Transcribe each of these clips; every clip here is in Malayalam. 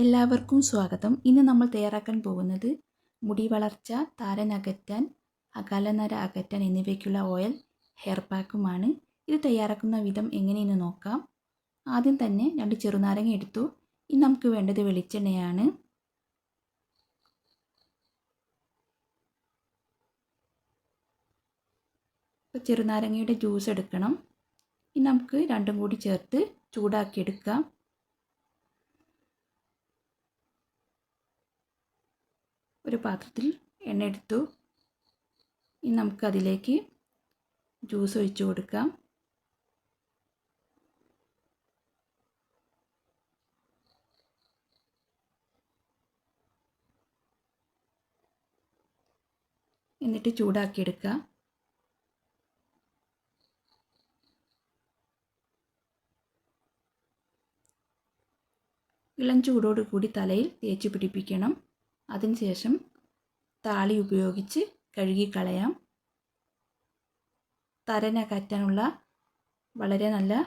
എല്ലാവർക്കും സ്വാഗതം. ഇന്ന് നമ്മൾ തയ്യാറാക്കാൻ പോകുന്നത് മുടി വളർച്ച, താരൻ അകറ്റാൻ, അകാലനര അകറ്റാൻ എന്നിവയ്ക്കുള്ള ഓയിൽ ഹെയർ പാക്കുമാണ്. ഇത് തയ്യാറാക്കുന്ന വിധം എങ്ങനെയെന്ന് നോക്കാം. ആദ്യം തന്നെ 2 ചെറുനാരങ്ങ എടുത്തു. ഇനി നമുക്ക് വേണ്ടത് വെളിച്ചെണ്ണയാണ്. ചെറുനാരങ്ങയുടെ ജ്യൂസ് എടുക്കണം. ഇനി നമുക്ക് രണ്ടും കൂടി ചേർത്ത് ചൂടാക്കിയെടുക്കാം. ഒരു പാത്രത്തിൽ എണ്ണ എടുത്തു. ഇനി നമുക്കതിലേക്ക് ജ്യൂസ് ഒഴിച്ചു കൊടുക്കാം. എന്നിട്ട് ചൂടാക്കിയെടുക്കുക. ഇളം ചൂടോടുകൂടി തലയിൽ തേച്ച് പിടിപ്പിക്കണം. അതിനുശേഷം താളി ഉപയോഗിച്ച് കഴുകിക്കളയാം. താരൻ അകറ്റാനുള്ള വളരെ നല്ല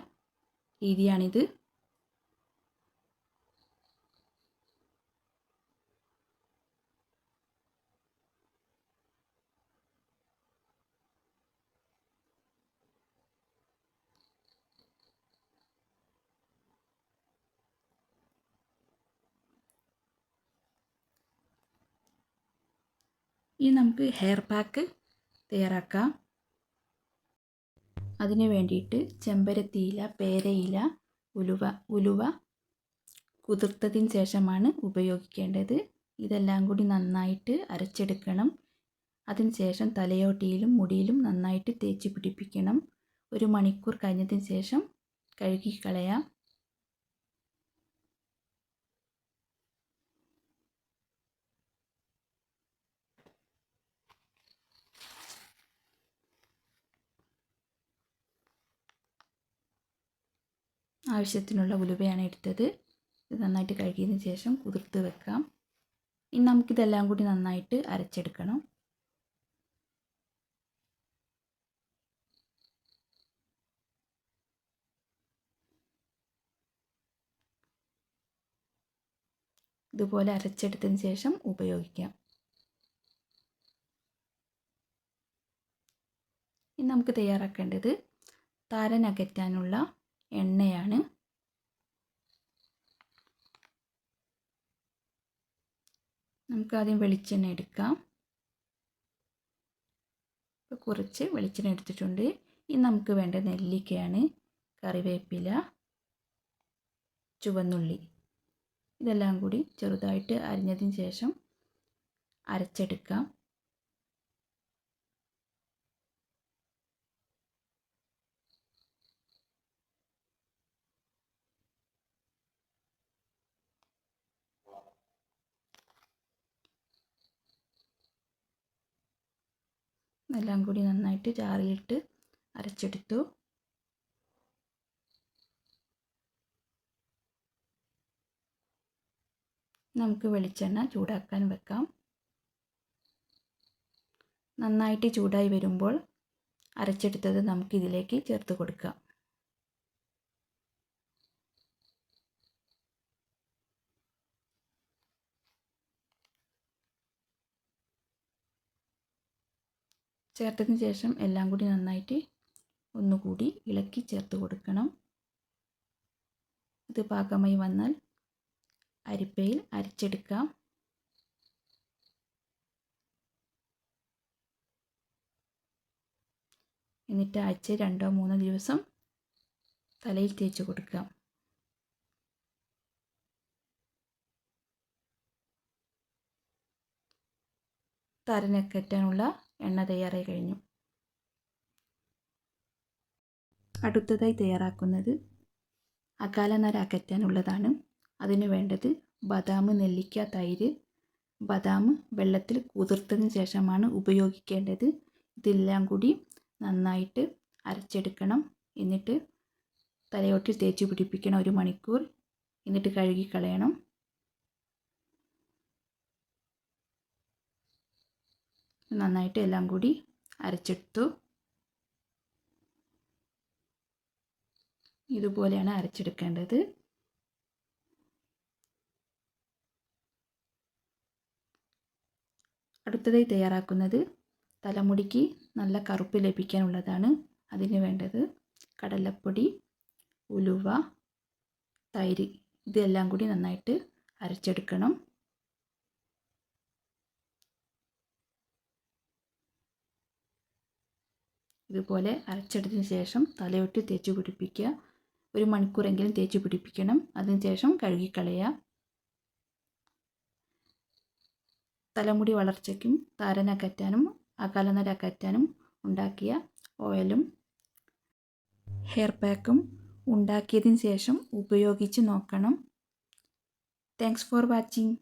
രീതിയാണിത്. ഇനി നമുക്ക് ഹെയർ പാക്ക് തയ്യാറാക്കാം. അതിന് വേണ്ടിയിട്ട് ചെമ്പരത്തിയില, പേരയില, ഉലുവ കുതിർത്തതിന് ശേഷമാണ് ഉപയോഗിക്കേണ്ടത്. ഇതെല്ലാം കൂടി നന്നായിട്ട് അരച്ചെടുക്കണം. അതിനുശേഷം തലയോട്ടിയിലും മുടിയിലും നന്നായിട്ട് തേച്ച് പിടിപ്പിക്കണം. 1 മണിക്കൂർ കഴിഞ്ഞതിന് ശേഷം കഴുകിക്കളയാം. ആവശ്യത്തിനുള്ള ഉലുവയാണ് എടുത്തത്. ഇത് നന്നായിട്ട് കഴുകിയതിന് ശേഷം കുതിർത്ത് വെക്കാം. ഇനി നമുക്കിതെല്ലാം കൂടി നന്നായിട്ട് അരച്ചെടുക്കണം. ഇതുപോലെ അരച്ചെടുത്തതിന് ശേഷം ഉപയോഗിക്കാം. ഇനി നമുക്ക് തയ്യാറാക്കേണ്ടത് താരൻ അകറ്റാനുള്ള എണ്ണയാണ്. നമുക്കാദ്യം വെളിച്ചെണ്ണ എടുക്കാം. ഇപ്പോൾ കുറച്ച് വെളിച്ചെണ്ണ എടുത്തിട്ടുണ്ട്. ഇനി നമുക്ക് വേണ്ട നെല്ലിക്കയാണ്, കറിവേപ്പില, ചുവന്നുള്ളി. ഇതെല്ലാം കൂടി ചെറുതായിട്ട് അരിഞ്ഞതിന് ശേഷം അരച്ചെടുക്കാം. എല്ലാം കൂടി നന്നായിട്ട് ജാറിലിട്ട് അരച്ചെടുത്തു. നമുക്ക് വെളിച്ചെണ്ണ ചൂടാക്കാൻ വെക്കാം. നന്നായിട്ട് ചൂടായി വരുമ്പോൾ അരച്ചെടുത്തത് നമുക്കിതിലേക്ക് ചേർത്ത് കൊടുക്കാം. ചേർത്തതിന് ശേഷം എല്ലാം കൂടി നന്നായിട്ട് ഒന്നുകൂടി ഇളക്കി ചേർത്ത് കൊടുക്കണം. ഇത് പാകമായി വന്നാൽ അരിപ്പയിൽ അരിച്ചെടുക്കാം. എന്നിട്ട് ആഴ്ച 2-3 ദിവസം തലയിൽ തേച്ച് കൊടുക്കാം. താരൻ അകറ്റാനുള്ള എണ്ണ തയ്യാറായി കഴിഞ്ഞു. അടുത്തതായി തയ്യാറാക്കുന്നത് അകാലനര അകറ്റാനുള്ളതാണ്. അതിന് വേണ്ടത് ബദാം, നെല്ലിക്ക, തൈര്. ബദാം വെള്ളത്തിൽ കുതിർത്തതിന് ശേഷമാണ് ഉപയോഗിക്കേണ്ടത്. ഇതെല്ലാം കൂടി നന്നായിട്ട് അരച്ചെടുക്കണം. എന്നിട്ട് തലയോട്ടിൽ തേച്ച് പിടിപ്പിക്കണം 1 മണിക്കൂർ. എന്നിട്ട് കഴുകിക്കളയണം. നന്നായിട്ട് എല്ലാം കൂടി അരച്ചെടുത്തു. ഇതുപോലെയാണ് അരച്ചെടുക്കേണ്ടത്. അടുത്തതായി തയ്യാറാക്കുന്നത് തലമുടിക്ക് നല്ല കറുപ്പ് ലഭിക്കാനുള്ളതാണ്. അതിന് വേണ്ടത് കടലപ്പൊടി, ഉലുവ, തൈര്, ഇതെല്ലാം കൂടി നന്നായിട്ട് അരച്ചെടുക്കണം. ഇതുപോലെ അരച്ചെടുത്തതിന് ശേഷം തലയൊട്ട് തേച്ച് പിടിപ്പിക്കുക. 1 മണിക്കൂറെങ്കിലും തേച്ച് പിടിപ്പിക്കണം. അതിനുശേഷം കഴുകിക്കളയുക. തലമുടി വളർച്ചയ്ക്കും താരനകറ്റാനും അകാലനര അകറ്റാനും ഉണ്ടാക്കിയ ഓയിലും ഹെയർ പാക്കും ഉണ്ടാക്കിയതിന് ശേഷം ഉപയോഗിച്ച് നോക്കണം. Thanks for watching.